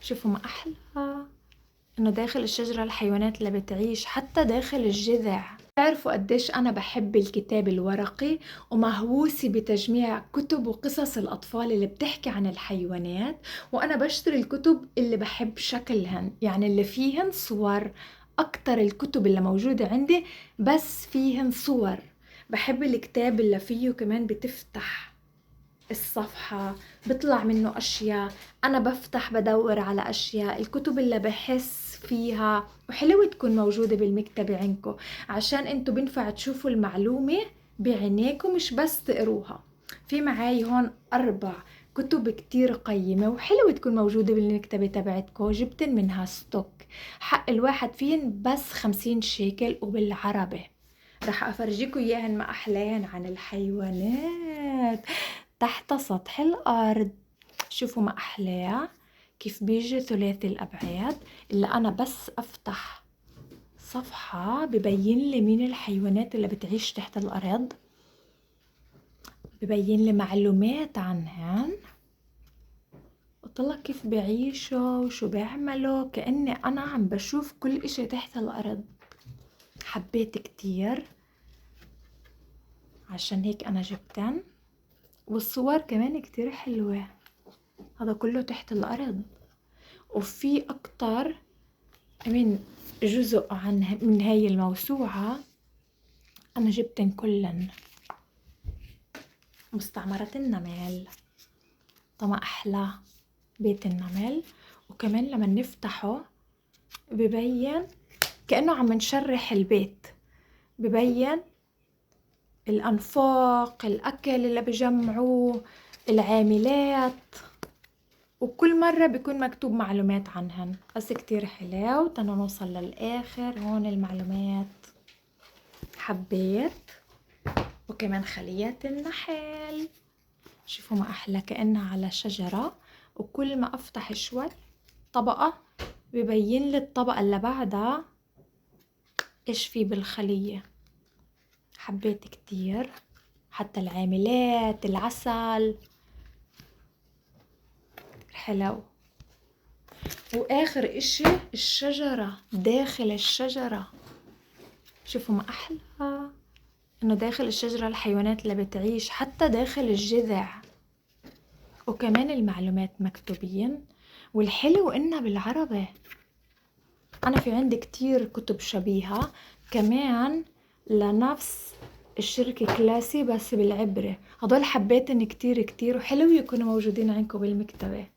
شوفوا ما أحلى إنه داخل الشجرة الحيوانات اللي بتعيش حتى داخل الجذع. تعرفوا قديش أنا بحب الكتاب الورقي ومهووسة بتجميع كتب وقصص الأطفال اللي بتحكي عن الحيوانات، وأنا بشتري الكتب اللي بحب شكلهن، يعني اللي فيهن صور. أكتر الكتب اللي موجودة عندي بس فيهن صور. بحب الكتاب اللي فيه كمان بتفتح الصفحة بطلع منه أشياء، أنا بفتح بدور على أشياء. الكتب اللي بحس فيها وحلوة تكون موجودة بالمكتبة عندكم، عشان انتوا بنفع تشوفوا المعلومة بعينيكم مش بس تقروها. في معاي هون 4 كتب كتير قيمة وحلوة تكون موجودة بالمكتبة تبعتكم، جبتن منها ستوك. حق الواحد فيهن بس 50 شيكل وبالعربي. رح أفرجيكم إياهن ما أحلاهن عن الحيوانات تحت سطح الأرض. شوفوا ما أحلاه كيف بيجي ثلاثي الأبعاد، اللي أنا بس أفتح صفحة ببين لي مين الحيوانات اللي بتعيش تحت الأرض، ببين لي معلومات عنهن، وطلع كيف بيعيشوا وشو بيعملوا، كأني أنا عم بشوف كل إشي تحت الأرض. حبيت كتير، عشان هيك أنا جبتن. والصور كمان كتير حلوة. هذا كله تحت الأرض، وفي أكتر من جزء من هاي الموسوعة أنا جبتن كلن. مستعمرة النمل، طما أحلى بيت النمل. وكمان لما نفتحه ببين كأنه عم نشرح البيت، ببين الأنفاق، الأكل اللي بجمعوه، العاملات، وكل مرة بيكون مكتوب معلومات عنهن. بس كتير حلو. تنا نوصل للآخر هون المعلومات. حبيت. وكمان خلية النحل، شوفوا ما أحلى، كأنها على شجرة، وكل ما أفتح شوي طبقة ببين لي الطبقة اللي بعدها إيش في بالخلية. حبيت كتير. حتى العاملات، العسل، حلو. وآخر إشي الشجرة، داخل الشجرة. شوفوا ما أحلى إنه داخل الشجرة الحيوانات اللي بتعيش حتى داخل الجذع، وكمان المعلومات مكتوبين. والحلو إنها بالعربي. أنا في عندي كتير كتب شبيهة كمان لنفس الشركة كلاسي بس بالعبري. هدول حبيت إن كتير وحلو يكونوا موجودين عندكم بالمكتبة.